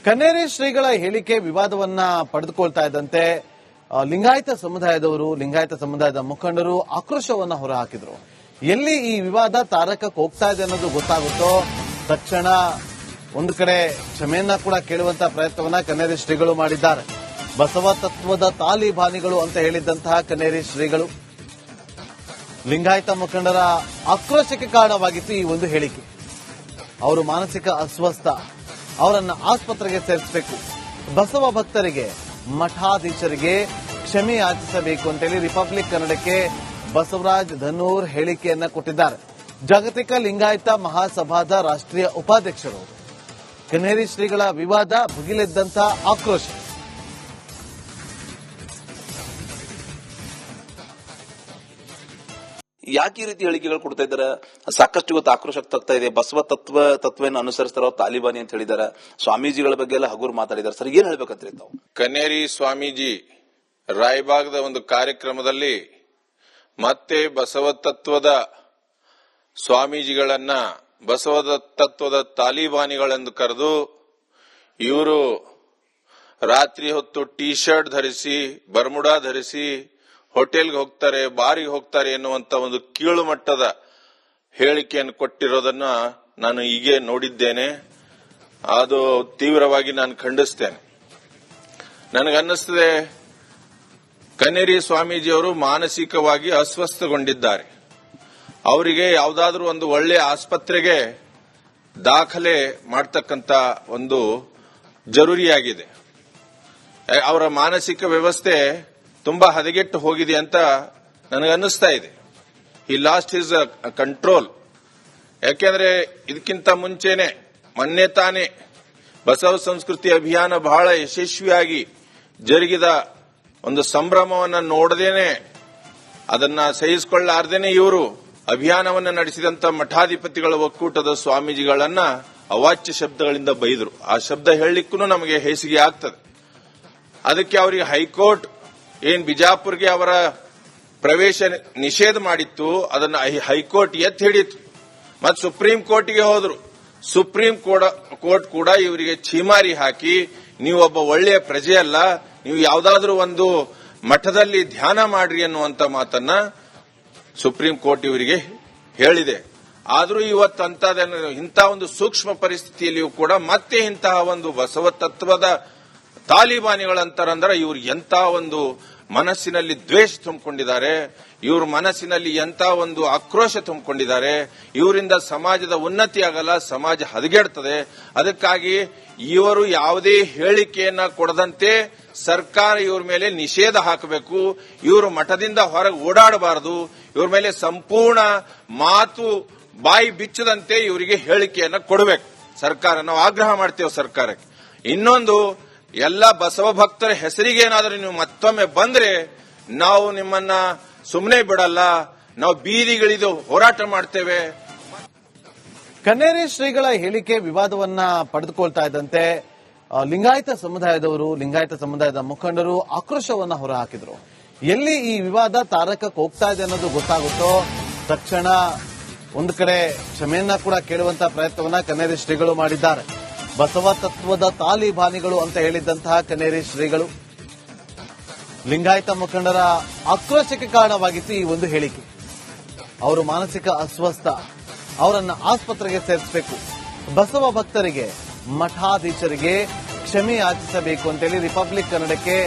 ಕನ್ನೇರಿ ಶ್ರೀಗಳ ಹೇಳಿಕೆ ವಿವಾದವನ್ನ ಪಡೆದುಕೊಳ್ತಾ ಇದ್ದಂತೆ ಲಿಂಗಾಯತ ಸಮುದಾಯದ ಮುಖಂಡರು ಆಕ್ರೋಶವನ್ನ ಹೊರಹಾಕಿದ್ರು. ಎಲ್ಲಿ ಈ ವಿವಾದ ತಾರಕಕ್ಕೆ ಹೋಗ್ತಾ ಇದೆ ಅನ್ನೋದು ಗೊತ್ತಾಗುತ್ತೋ ತಕ್ಷಣ ಒಂದು ಕಡೆ ಕ್ಷಮೆಯನ್ನ ಕೂಡ ಕೇಳುವಂತಹ ಪ್ರಯತ್ನವನ್ನ ಕನ್ನೇರಿ ಶ್ರೀಗಳು ಮಾಡಿದ್ದಾರೆ. ಬಸವ ತತ್ವದ ತಾಲಿಬಾನಿಗಳು ಅಂತ ಹೇಳಿದ್ದಂತಹ ಕನ್ನೇರಿ ಶ್ರೀಗಳು ಲಿಂಗಾಯತ ಮುಖಂಡರ ಆಕ್ರೋಶಕ್ಕೆ ಕಾರಣವಾಗಿತ್ತು ಈ ಒಂದು ಹೇಳಿಕೆ. ಅವರು ಮಾನಸಿಕ ಅಸ್ವಸ್ಥ, ಅವರನ್ನ ಆಸ್ಪತ್ರೆಗೆ ಸೇರಿಸಬೇಕು, ಬಸವ ಭಕ್ತರಿಗೆ ಮಠಾಧೀಶರಿಗೆ ಕ್ಷಮೆ ಯಾಚಿಸಬೇಕು ಅಂತೇಳಿ ರಿಪಬ್ಲಿಕ್ ಕನ್ನಡಕ್ಕೆ ಬಸವರಾಜ್ ಧನ್ನೂರ್ ಹೇಳಿಕೆಯನ್ನ ಕೊಟ್ಟಿದ್ದಾರೆ. ಜಾಗತಿಕ ಲಿಂಗಾಯತ ಮಹಾಸಭಾದ ರಾಷ್ಟ್ರೀಯ ಉಪಾಧ್ಯಕ್ಷರು ಕನ್ನೇರಿ ಶ್ರೀಗಳ ವಿವಾದ ಭುಗಿಲೆದ್ದಂತ ಆಕ್ರೋಶ. ಯಾಕೆ ಈ ರೀತಿ ಹೇಳಿಕೆಗಳು ಕೊಡ್ತಾ ಇದ್ದಾರೆ? ಸಾಕಷ್ಟು ಇವತ್ತು ಆಕ್ರೋಶ ಆಗ್ತಾ ಇದೆ. ಬಸವ ತತ್ವವನ್ನು ಅನುಸರಿಸ್ತಾರ ತಾಲಿಬಾನಿ ಅಂತ ಹೇಳಿದ್ದಾರೆ. ಸ್ವಾಮೀಜಿಗಳ ಬಗ್ಗೆ ಎಲ್ಲ ಹಗುರು ಮಾತಾಡಿದ್ದಾರೆ. ಸರ್, ಏನ್ ಹೇಳ್ಬೇಕಂತ ತಾವು? ಕನ್ನೇರಿ ಸ್ವಾಮೀಜಿ ರಾಯಬಾಗದ ಒಂದು ಕಾರ್ಯಕ್ರಮದಲ್ಲಿ ಮತ್ತೆ ಬಸವ ತತ್ವದ ಸ್ವಾಮೀಜಿಗಳನ್ನ ಬಸವ ತತ್ವದ ತಾಲಿಬಾನಿಗಳೆಂದು ಕರೆದು ಇವರು ರಾತ್ರಿ ಹೊತ್ತು ಟಿ ಶರ್ಟ್ ಧರಿಸಿ ಬರ್ಮುಡಾ ಧರಿಸಿ ಹೋಟೆಲ್ಗೆ ಹೋಗ್ತಾರೆ, ಬಾರಿಗೆ ಹೋಗ್ತಾರೆ ಎನ್ನುವಂತ ಒಂದು ಕೀಳು ಮಟ್ಟದ ಹೇಳಿಕೆಯನ್ನು ಕೊಟ್ಟಿರೋದನ್ನ ನಾನು ಹೀಗೆ ನೋಡಿದ್ದೇನೆ. ಅದು ತೀವ್ರವಾಗಿ ನಾನು ಖಂಡಿಸ್ತೇನೆ. ನನಗನ್ನಿಸ್ತದೆ ಕನ್ನೇರಿ ಸ್ವಾಮೀಜಿಯವರು ಮಾನಸಿಕವಾಗಿ ಅಸ್ವಸ್ಥಗೊಂಡಿದ್ದಾರೆ. ಅವರಿಗೆ ಯಾವುದಾದ್ರೂ ಒಂದು ಒಳ್ಳೆಯ ಆಸ್ಪತ್ರೆಗೆ ದಾಖಲೆ ಮಾಡತಕ್ಕಂತ ಒಂದು ಜರೂರಿಯಾಗಿದೆ. ಅವರ ಮಾನಸಿಕ ವ್ಯವಸ್ಥೆ ತುಂಬಾ ಹದಗೆಟ್ಟು ಹೋಗಿದೆ ಅಂತ ನನಗನ್ನಿಸ್ತಾ ಇದೆ. ಈ ಲಾಸ್ಟ್ ಹಿಸ್ ಕಂಟ್ರೋಲ್. ಯಾಕೆಂದ್ರೆ ಇದಕ್ಕಿಂತ ಮುಂಚೆನೆ ಮೊನ್ನೆ ತಾನೇ ಬಸವ ಸಂಸ್ಕೃತಿ ಅಭಿಯಾನ ಬಹಳ ಯಶಸ್ವಿಯಾಗಿ ಜರುಗಿದ ಒಂದು ಸಂಭ್ರಮವನ್ನು ನೋಡದೇನೆ, ಅದನ್ನ ಸಹಿಸಿಕೊಳ್ಳಾರ್ದೇನೆ ಇವರು ಅಭಿಯಾನವನ್ನು ನಡೆಸಿದಂತ ಮಠಾಧಿಪತಿಗಳ ಒಕ್ಕೂಟದ ಸ್ವಾಮೀಜಿಗಳನ್ನ ಅವಾಚ್ಯ ಶಬ್ದಗಳಿಂದ ಬೈದರು. ಆ ಶಬ್ದ ಹೇಳಲಿಕ್ಕೂ ನಮಗೆ ಹೇಸಿಗೆ ಆಗ್ತದೆ. ಅದಕ್ಕೆ ಅವರಿಗೆ ಹೈಕೋರ್ಟ್ ಏನ್ ಬಿಜಾಪುರ್ಗೆ ಅವರ ಪ್ರವೇಶ ನಿಷೇಧ ಮಾಡಿತ್ತು, ಅದನ್ನ ಹೈಕೋರ್ಟ್ ಎತ್ತಿ ಹಿಡಿತು. ಮತ್ತು ಸುಪ್ರೀಂ ಕೋರ್ಟ್ಗೆ ಹೋದ್ರು. ಸುಪ್ರೀಂ ಕೋರ್ಟ್ ಕೂಡ ಇವರಿಗೆ ಛೀಮಾರಿ ಹಾಕಿ, ನೀವು ಒಬ್ಬ ಒಳ್ಳೆಯ ಪ್ರಜೆ ಅಲ್ಲ, ನೀವು ಯಾವುದಾದ್ರೂ ಒಂದು ಮಠದಲ್ಲಿ ಧ್ಯಾನ ಮಾಡ್ರಿ ಅನ್ನುವಂತ ಮಾತನ್ನ ಸುಪ್ರೀಂ ಕೋರ್ಟ್ ಇವರಿಗೆ ಹೇಳಿದೆ. ಆದರೂ ಇಂಥ ಒಂದು ಸೂಕ್ಷ್ಮ ಪರಿಸ್ಥಿತಿಯಲ್ಲಿಯೂ ಕೂಡ ಮತ್ತೆ ಇಂತಹ ಒಂದು ಬಸವ ತತ್ವದ ತಾಲಿಬಾನಿಗಳಂತಾರಂದ್ರೆ ಇವ್ರು ಎಂತ ಒಂದು ಮನಸ್ಸಿನಲ್ಲಿ ದ್ವೇಷ ತುಂಬಿಕೊಂಡಿದ್ದಾರೆ, ಇವ್ರ ಮನಸ್ಸಿನಲ್ಲಿ ಎಂತ ಒಂದು ಆಕ್ರೋಶ ತುಂಬಿಕೊಂಡಿದ್ದಾರೆ. ಇವರಿಂದ ಸಮಾಜದ ಉನ್ನತಿ ಆಗಲ್ಲ, ಸಮಾಜ ಹದಗೆಡ್ತದೆ. ಅದಕ್ಕಾಗಿ ಇವರು ಯಾವುದೇ ಹೇಳಿಕೆಯನ್ನ ಕೊಡದಂತೆ ಸರ್ಕಾರ ಇವ್ರ ಮೇಲೆ ನಿಷೇಧ ಹಾಕಬೇಕು. ಇವರು ಮಠದಿಂದ ಹೊರಗೆ ಓಡಾಡಬಾರದು. ಇವ್ರ ಮೇಲೆ ಸಂಪೂರ್ಣ ಮಾತು ಬಾಯಿ ಬಿಚ್ಚದಂತೆ ಇವರಿಗೆ ಹೇಳಿಕೆಯನ್ನ ಕೊಡಬೇಕು ಸರ್ಕಾರ. ನಾವು ಆಗ್ರಹ ಮಾಡ್ತೇವೆ ಸರ್ಕಾರಕ್ಕೆ. ಇನ್ನೊಂದು, ಎಲ್ಲ ಬಸವ ಭಕ್ತರ ಹೆಸರಿಗೆ ಏನಾದರೂ ನೀವು ಮತ್ತೊಮ್ಮೆ ಬಂದ್ರೆ ನಾವು ನಿಮ್ಮನ್ನ ಸುಮ್ಮನೆ ಬಿಡಲ್ಲ, ನಾವು ಬೀದಿಗಿಳಿದು ಹೋರಾಟ ಮಾಡ್ತೇವೆ. ಕನ್ನೇರಿ ಶ್ರೀಗಳ ಹೇಳಿಕೆ ವಿವಾದವನ್ನ ಪಡೆದುಕೊಳ್ತಾ ಇದ್ದಂತೆ ಲಿಂಗಾಯತ ಸಮುದಾಯದ ಮುಖಂಡರು ಆಕ್ರೋಶವನ್ನ ಹೊರಹಾಕಿದ್ರು. ಎಲ್ಲಿ ಈ ವಿವಾದ ತಾರಕಕ್ಕೆ ಹೋಗ್ತಾ ಇದೆ ಅನ್ನೋದು ಗೊತ್ತಾಗುತ್ತೋ ತಕ್ಷಣ ಒಂದು ಕಡೆ ಕ್ಷಮೆಯನ್ನ ಕೂಡ ಕೇಳುವಂತಹ ಪ್ರಯತ್ನವನ್ನ ಕನ್ನೇರಿ ಶ್ರೀಗಳು ಮಾಡಿದ್ದಾರೆ. ಬಸವ ತತ್ವದ ತಾಲಿಬಾನಿಗಳು ಅಂತ ಹೇಳಿದ್ದಂತಹ ಕನ್ನೇರಿ ಶ್ರೀಗಳು ಲಿಂಗಾಯತ ಮುಖಂಡರ ಆಕ್ರೋಶಕ್ಕೆ ಕಾರಣವಾಗಿತ್ತು ಈ ಒಂದು ಹೇಳಿಕೆ. ಅವರು ಮಾನಸಿಕ ಅಸ್ವಸ್ಥ, ಅವರನ್ನ ಆಸ್ಪತ್ರೆಗೆ ಸೇರಿಸಬೇಕು, ಬಸವ ಭಕ್ತರಿಗೆ ಮಠಾಧೀಶರಿಗೆ ಕ್ಷಮೆ ಯಾಚಿಸಬೇಕು ಅಂತೇಳಿ ರಿಪಬ್ಲಿಕ್ ಕನ್ನಡಕ್ಕೆ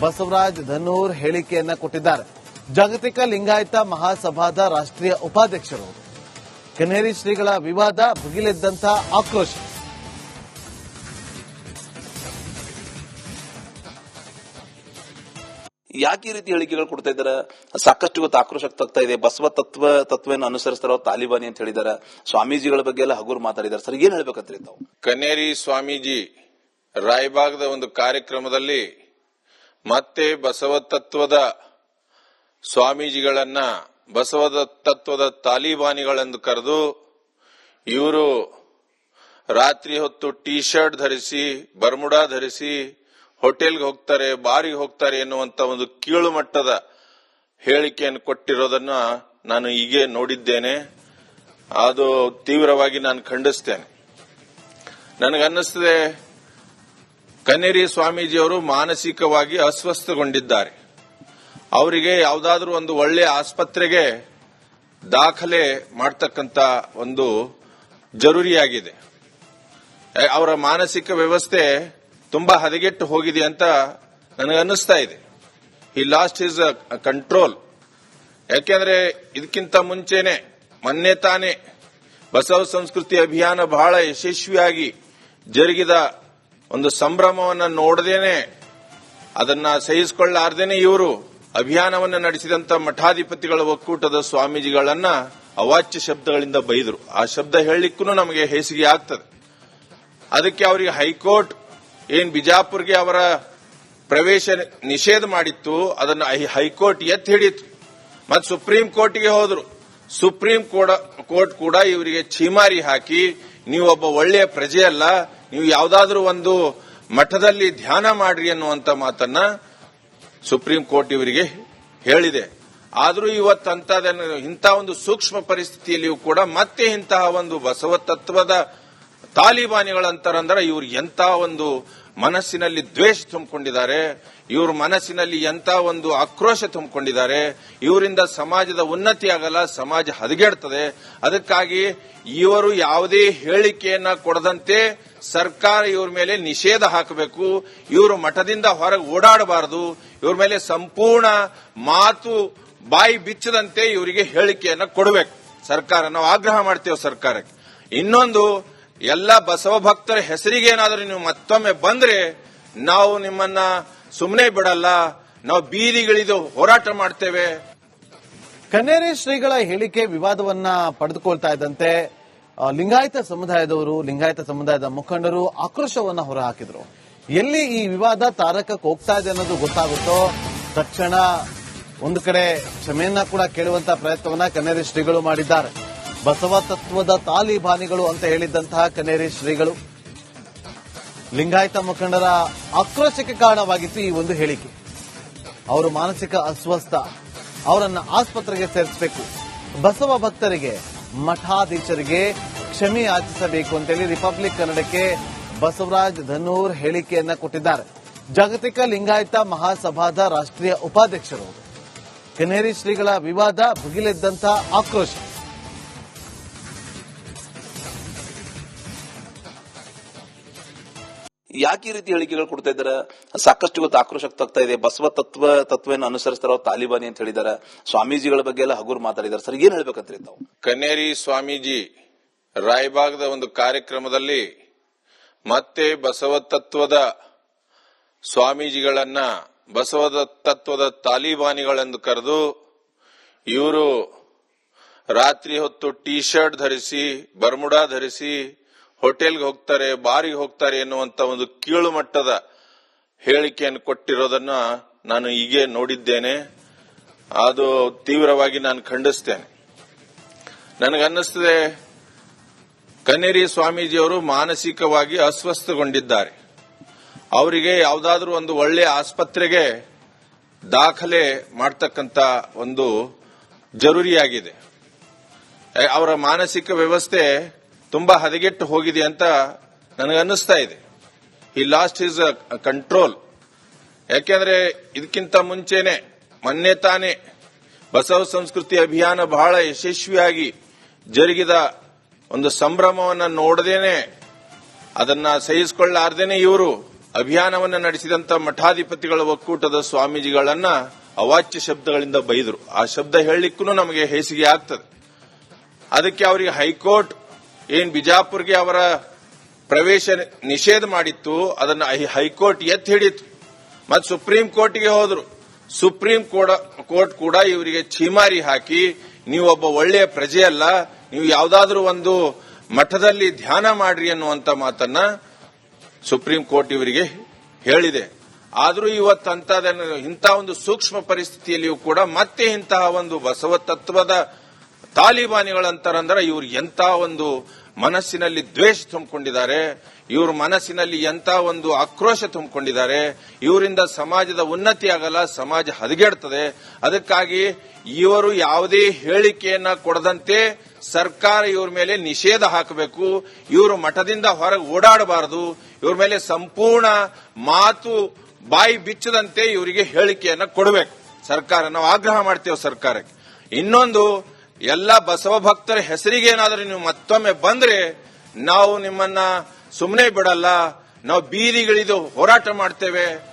ಬಸವರಾಜ್ ಧನ್ನೂರ್ ಹೇಳಿಕೆಯನ್ನ ಕೊಟ್ಟಿದ್ದಾರೆ. ಜಾಗತಿಕ ಲಿಂಗಾಯತ ಮಹಾಸಭಾದ ರಾಷ್ಟ್ರೀಯ ಉಪಾಧ್ಯಕ್ಷರು ಕನ್ನೇರಿ ಶ್ರೀಗಳ ವಿವಾದ ಭುಗಿಲೆದ್ದಂತ ಆಕ್ರೋಶ. ಯಾಕೆ ಈ ರೀತಿ ಹೇಳಿಕೆಗಳು ಕೊಡ್ತಾ ಇದ್ದಾರೆ? ಸಾಕಷ್ಟು ಇವತ್ತು ಆಕ್ರೋಶ ಆಗ್ತಾ ಇದೆ. ಬಸವ ತತ್ವವನ್ನು ಅನುಸರಿಸ್ತಾರ ತಾಲಿಬಾನಿ ಅಂತ ಹೇಳಿದ್ದಾರೆ. ಸ್ವಾಮೀಜಿಗಳ ಬಗ್ಗೆ ಎಲ್ಲ ಹಗುರು ಮಾತಾಡಿದ್ದಾರೆ. ಸರ್, ಏನ್ ಹೇಳ್ಬೇಕಂತ ತಾವು? ಕನ್ನೇರಿ ಸ್ವಾಮೀಜಿ ರಾಯಬಾಗದ ಒಂದು ಕಾರ್ಯಕ್ರಮದಲ್ಲಿ ಮತ್ತೆ ಬಸವ ತತ್ವದ ಸ್ವಾಮೀಜಿಗಳನ್ನ ಬಸವ ತತ್ವದ ತಾಲಿಬಾನಿಗಳೆಂದು ಕರೆದು ಇವರು ರಾತ್ರಿ ಹೊತ್ತು ಟಿ ಶರ್ಟ್ ಧರಿಸಿ ಬರ್ಮುಡಾ ಧರಿಸಿ ಹೋಟೆಲ್ಗೆ ಹೋಗ್ತಾರೆ, ಬಾರಿಗೆ ಹೋಗ್ತಾರೆ ಎನ್ನುವಂತ ಒಂದು ಕೀಳು ಮಟ್ಟದ ಹೇಳಿಕೆಯನ್ನು ಕೊಟ್ಟಿರೋದನ್ನ ನಾನು ಹೀಗೆ ನೋಡಿದ್ದೇನೆ. ಅದು ತೀವ್ರವಾಗಿ ನಾನು ಖಂಡಿಸ್ತೇನೆ. ನನಗನ್ನಿಸ್ತದೆ ಕನ್ನೇರಿ ಸ್ವಾಮೀಜಿಯವರು ಮಾನಸಿಕವಾಗಿ ಅಸ್ವಸ್ಥಗೊಂಡಿದ್ದಾರೆ. ಅವರಿಗೆ ಯಾವುದಾದ್ರೂ ಒಂದು ಒಳ್ಳೆಯ ಆಸ್ಪತ್ರೆಗೆ ದಾಖಲೆ ಮಾಡತಕ್ಕಂತ ಒಂದು ಜರೂರಿಯಾಗಿದೆ. ಅವರ ಮಾನಸಿಕ ವ್ಯವಸ್ಥೆ ತುಂಬಾ ಹದಗೆಟ್ಟು ಹೋಗಿದೆ ಅಂತ ನನಗನ್ನಿಸ್ತಾ ಇದೆ. ಈ ಲಾಸ್ಟ್ ಹಿಸ್ ಕಂಟ್ರೋಲ್. ಯಾಕೆಂದ್ರೆ ಇದಕ್ಕಿಂತ ಮುಂಚೆನೆ ಮೊನ್ನೆ ತಾನೇ ಬಸವ ಸಂಸ್ಕೃತಿ ಅಭಿಯಾನ ಬಹಳ ಯಶಸ್ವಿಯಾಗಿ ಜರುಗಿದ ಒಂದು ಸಂಭ್ರಮವನ್ನು ನೋಡದೇನೆ, ಅದನ್ನ ಸಹಿಸಿಕೊಳ್ಳಾರ್ದೇನೆ ಇವರು ಅಭಿಯಾನವನ್ನು ನಡೆಸಿದಂತ ಮಠಾಧಿಪತಿಗಳ ಒಕ್ಕೂಟದ ಸ್ವಾಮೀಜಿಗಳನ್ನ ಅವಾಚ್ಯ ಶಬ್ದಗಳಿಂದ ಬೈದರು. ಆ ಶಬ್ದ ಹೇಳಲಿಕ್ಕೂ ನಮಗೆ ಹೇಸಿಗೆ ಆಗ್ತದೆ. ಅದಕ್ಕೆ ಅವರಿಗೆ ಹೈಕೋರ್ಟ್ ಬಿಜಾಪುರ್ಗೆ ಅವರ ಪ್ರವೇಶ ನಿಷೇಧ ಮಾಡಿತ್ತು, ಅದನ್ನು ಹೈಕೋರ್ಟ್ ಎತ್ತಿ ಹಿಡಿತು. ಮತ್ತು ಸುಪ್ರೀಂ ಕೋರ್ಟ್ಗೆ ಹೋದ್ರು. ಸುಪ್ರೀಂ ಕೋರ್ಟ್ ಕೂಡ ಇವರಿಗೆ ಛೀಮಾರಿ ಹಾಕಿ, ನೀವು ಒಬ್ಬ ಒಳ್ಳೆಯ ಪ್ರಜೆ ಅಲ್ಲ, ನೀವು ಯಾವುದಾದ್ರೂ ಒಂದು ಮಠದಲ್ಲಿ ಧ್ಯಾನ ಮಾಡ್ರಿ ಅನ್ನುವಂತ ಮಾತನ್ನ ಸುಪ್ರೀಂ ಕೋರ್ಟ್ ಇವರಿಗೆ ಹೇಳಿದೆ. ಆದರೂ ಇಂಥ ಒಂದು ಸೂಕ್ಷ್ಮ ಪರಿಸ್ಥಿತಿಯಲ್ಲಿಯೂ ಕೂಡ ಮತ್ತೆ ಇಂತಹ ಒಂದು ಬಸವ ತತ್ವದ ತಾಲಿಬಾನಿಗಳಂತಾರಂದ್ರೆ ಇವ್ರು ಎಂತ ಒಂದು ಮನಸ್ಸಿನಲ್ಲಿ ದ್ವೇಷ ತುಂಬಿಕೊಂಡಿದ್ದಾರೆ, ಇವ್ರ ಮನಸ್ಸಿನಲ್ಲಿ ಎಂತ ಒಂದು ಆಕ್ರೋಶ ತುಂಬಿಕೊಂಡಿದ್ದಾರೆ. ಇವರಿಂದ ಸಮಾಜದ ಉನ್ನತಿ ಆಗಲ್ಲ, ಸಮಾಜ ಹದಗೆಡ್ತದೆ. ಅದಕ್ಕಾಗಿ ಇವರು ಯಾವುದೇ ಹೇಳಿಕೆಯನ್ನ ಕೊಡದಂತೆ ಸರ್ಕಾರ ಇವ್ರ ಮೇಲೆ ನಿಷೇಧ ಹಾಕಬೇಕು. ಇವರು ಮಠದಿಂದ ಹೊರಗೆ ಓಡಾಡಬಾರದು. ಇವ್ರ ಮೇಲೆ ಸಂಪೂರ್ಣ ಮಾತು ಬಾಯಿ ಬಿಚ್ಚದಂತೆ ಇವರಿಗೆ ಹೇಳಿಕೆಯನ್ನ ಕೊಡಬೇಕು ಸರ್ಕಾರ. ನಾವು ಆಗ್ರಹ ಮಾಡ್ತೇವೆ ಸರ್ಕಾರಕ್ಕೆ. ಇನ್ನೊಂದು, ಎಲ್ಲ ಬಸವ ಭಕ್ತರ ಹೆಸರಿಗೆ ಏನಾದರೂ ನೀವು ಮತ್ತೊಮ್ಮೆ ಬಂದ್ರೆ ನಾವು ನಿಮ್ಮನ್ನ ಸುಮ್ಮನೆ ಬಿಡಲ್ಲ, ನಾವು ಬೀದಿಗಿಳಿದು ಹೋರಾಟ ಮಾಡ್ತೇವೆ. ಕನ್ನೇರಿ ಶ್ರೀಗಳ ಹೇಳಿಕೆ ವಿವಾದವನ್ನ ಪಡೆದುಕೊಳ್ತಾ ಇದ್ದಂತೆ ಲಿಂಗಾಯತ ಸಮುದಾಯದವರು, ಲಿಂಗಾಯತ ಸಮುದಾಯದ ಮುಖಂಡರು ಆಕ್ರೋಶವನ್ನ ಹೊರಹಾಕಿದ್ರು. ಎಲ್ಲಿ ಈ ವಿವಾದ ತಾರಕಕ್ಕೆ ಹೋಗ್ತಾ ಇದೆ ಅನ್ನೋದು ಗೊತ್ತಾಗುತ್ತೋ ತಕ್ಷಣ ಒಂದು ಕಡೆ ಕ್ಷಮೆಯನ್ನ ಕೂಡ ಕೇಳುವಂತಹ ಪ್ರಯತ್ನವನ್ನ ಕನ್ನೇರಿ ಶ್ರೀಗಳು ಮಾಡಿದ್ದಾರೆ. ಬಸವ ತತ್ವದ ತಾಲಿಬಾನಿಗಳು ಅಂತ ಹೇಳಿದ್ದಂತಹ ಕನ್ನೇರಿ ಶ್ರೀಗಳು ಲಿಂಗಾಯತ ಮುಖಂಡರ ಆಕ್ರೋಶಕ್ಕೆ ಕಾರಣವಾಗಿತ್ತು ಈ ಒಂದು ಹೇಳಿಕೆ. ಅವರು ಮಾನಸಿಕ ಅಸ್ವಸ್ಥ, ಅವರನ್ನ ಆಸ್ಪತ್ರೆಗೆ ಸೇರಿಸಬೇಕು, ಬಸವ ಭಕ್ತರಿಗೆ ಮಠಾಧೀಶರಿಗೆ ಕ್ಷಮೆ ಯಾಚಿಸಬೇಕು ಅಂತೇಳಿ ರಿಪಬ್ಲಿಕ್ ಕನ್ನಡಕ್ಕೆ ಬಸವರಾಜ್ ಧನ್ನೂರ್ ಹೇಳಿಕೆಯನ್ನ ಕೊಟ್ಟಿದ್ದಾರೆ. ಜಾಗತಿಕ ಲಿಂಗಾಯತ ಮಹಾಸಭಾದ ರಾಷ್ಟ್ರೀಯ ಉಪಾಧ್ಯಕ್ಷರು. ಕನ್ನೇರಿ ಶ್ರೀಗಳ ವಿವಾದ ಭುಗಿಲೆದ್ದಂತಹ ಆಕ್ರೋಶ. ಯಾಕೆ ಈ ರೀತಿ ಹೇಳಿಕೆಗಳು ಕೊಡ್ತಾ ಇದ್ದಾರೆ? ಸಾಕಷ್ಟು ಇವತ್ತು ಆಕ್ರೋಶ ಆಗ್ತಾ ಇದೆ. ಬಸವ ತತ್ವವನ್ನು ಅನುಸರಿಸ್ತಾರ ತಾಲಿಬಾನಿ ಅಂತ ಹೇಳಿದ್ದಾರೆ. ಸ್ವಾಮೀಜಿಗಳ ಬಗ್ಗೆ ಎಲ್ಲ ಹಗುರು ಮಾತಾಡಿದ್ದಾರೆ. ಸರ್, ಏನ್ ಹೇಳ್ಬೇಕಂತ ತಾವು? ಕನ್ನೇರಿ ಸ್ವಾಮೀಜಿ ರಾಯಬಾಗದ ಒಂದು ಕಾರ್ಯಕ್ರಮದಲ್ಲಿ ಮತ್ತೆ ಬಸವ ತತ್ವದ ಸ್ವಾಮೀಜಿಗಳನ್ನ ಬಸವ ತತ್ವದ ತಾಲಿಬಾನಿಗಳೆಂದು ಕರೆದು, ಇವರು ರಾತ್ರಿ ಹೊತ್ತು ಟೀ ಶರ್ಟ್ ಧರಿಸಿ, ಬರ್ಮುಡಾ ಧರಿಸಿ ಹೋಟೆಲ್ಗೆ ಹೋಗ್ತಾರೆ, ಬಾರಿಗೆ ಹೋಗ್ತಾರೆ ಎನ್ನುವಂತ ಒಂದು ಕೀಳು ಮಟ್ಟದ ಹೇಳಿಕೆಯನ್ನು ಕೊಟ್ಟಿರೋದನ್ನ ನಾನು ಹೀಗೆ ನೋಡಿದ್ದೇನೆ. ಅದು ತೀವ್ರವಾಗಿ ನಾನು ಖಂಡಿಸ್ತೇನೆ. ನನಗನ್ನಿಸ್ತದೆ ಕನ್ನೇರಿ ಸ್ವಾಮೀಜಿಯವರು ಮಾನಸಿಕವಾಗಿ ಅಸ್ವಸ್ಥಗೊಂಡಿದ್ದಾರೆ. ಅವರಿಗೆ ಯಾವುದಾದ್ರೂ ಒಂದು ಒಳ್ಳೆಯ ಆಸ್ಪತ್ರೆಗೆ ದಾಖಲೆ ಮಾಡತಕ್ಕಂತ ಒಂದು ಜರೂರಿಯಾಗಿದೆ. ಅವರ ಮಾನಸಿಕ ವ್ಯವಸ್ಥೆ ತುಂಬಾ ಹದಗೆಟ್ಟು ಹೋಗಿದೆ ಅಂತ ನನಗನ್ನಿಸ್ತಾ ಇದೆ. ಈ ಲಾಸ್ಟ್ ಹಿಸ್ ಕಂಟ್ರೋಲ್. ಯಾಕೆಂದ್ರೆ ಇದಕ್ಕಿಂತ ಮುಂಚೆನೆ ಮೊನ್ನೆ ತಾನೇ ಬಸವ ಸಂಸ್ಕೃತಿ ಅಭಿಯಾನ ಬಹಳ ಯಶಸ್ವಿಯಾಗಿ ಜರುಗಿದ ಒಂದು ಸಂಭ್ರಮವನ್ನು ನೋಡದೇನೆ, ಅದನ್ನ ಸಹಿಸಿಕೊಳ್ಳಾರ್ದೇನೆ ಇವರು ಅಭಿಯಾನವನ್ನು ನಡೆಸಿದಂತ ಮಠಾಧಿಪತಿಗಳ ಒಕ್ಕೂಟದ ಸ್ವಾಮೀಜಿಗಳನ್ನ ಅವಾಚ್ಯ ಶಬ್ದಗಳಿಂದ ಬೈದರು. ಆ ಶಬ್ದ ಹೇಳಲಿಕ್ಕೂ ನಮಗೆ ಹೇಸಿಗೆ ಆಗ್ತದೆ. ಅದಕ್ಕೆ ಅವರಿಗೆ ಹೈಕೋರ್ಟ್ ಬಿಜಾಪುರ್ಗೆ ಅವರ ಪ್ರವೇಶ ನಿಷೇಧ ಮಾಡಿತ್ತು, ಅದನ್ನು ಹೈಕೋರ್ಟ್ ಎತ್ತಿ ಹಿಡಿತು. ಮತ್ತು ಸುಪ್ರೀಂ ಕೋರ್ಟ್ಗೆ ಹೋದ್ರು. ಸುಪ್ರೀಂ ಕೋರ್ಟ್ ಕೂಡ ಇವರಿಗೆ ಛೀಮಾರಿ ಹಾಕಿ, ನೀವು ಒಬ್ಬ ಒಳ್ಳೆಯ ಪ್ರಜೆ ಅಲ್ಲ, ನೀವು ಯಾವುದಾದ್ರೂ ಒಂದು ಮಠದಲ್ಲಿ ಧ್ಯಾನ ಮಾಡ್ರಿ ಅನ್ನುವಂತ ಮಾತನ್ನ ಸುಪ್ರೀಂ ಕೋರ್ಟ್ ಇವರಿಗೆ ಹೇಳಿದೆ. ಆದರೂ ಇಂಥ ಒಂದು ಸೂಕ್ಷ್ಮ ಪರಿಸ್ಥಿತಿಯಲ್ಲಿಯೂ ಕೂಡ ಮತ್ತೆ ಇಂತಹ ಒಂದು ಬಸವ ತತ್ವದ ತಾಲಿಬಾನಿಗಳಂತಾರಂದ್ರೆ ಇವ್ರು ಎಂತ ಒಂದು ಮನಸ್ಸಿನಲ್ಲಿ ದ್ವೇಷ ತುಂಬಿಕೊಂಡಿದ್ದಾರೆ, ಇವ್ರ ಮನಸ್ಸಿನಲ್ಲಿ ಎಂತ ಒಂದು ಆಕ್ರೋಶ ತುಂಬಿಕೊಂಡಿದ್ದಾರೆ. ಇವರಿಂದ ಸಮಾಜದ ಉನ್ನತಿ ಆಗಲ್ಲ, ಸಮಾಜ ಹದಗೆಡ್ತದೆ. ಅದಕ್ಕಾಗಿ ಇವರು ಯಾವುದೇ ಹೇಳಿಕೆಯನ್ನ ಕೊಡದಂತೆ ಸರ್ಕಾರ ಇವ್ರ ಮೇಲೆ ನಿಷೇಧ ಹಾಕಬೇಕು. ಇವರು ಮಠದಿಂದ ಹೊರಗೆ ಓಡಾಡಬಾರದು. ಇವ್ರ ಮೇಲೆ ಸಂಪೂರ್ಣ ಮಾತು ಬಾಯಿ ಬಿಚ್ಚದಂತೆ ಇವರಿಗೆ ಹೇಳಿಕೆಯನ್ನ ಕೊಡಬೇಕು ಸರ್ಕಾರ. ನಾವು ಆಗ್ರಹ ಮಾಡ್ತೇವೆ ಸರ್ಕಾರಕ್ಕೆ. ಇನ್ನೊಂದು, ಎಲ್ಲ ಬಸವ ಭಕ್ತರ ಹೆಸರಿಗೆ ಏನಾದರೂ ನೀವು ಮತ್ತೊಮ್ಮೆ ಬಂದ್ರೆ ನಾವು ನಿಮ್ಮನ್ನ ಸುಮ್ಮನೆ ಬಿಡಲ್ಲ. ನಾವು ಬೀದಿಗಿಳಿದು ಹೋರಾಟ ಮಾಡ್ತೇವೆ.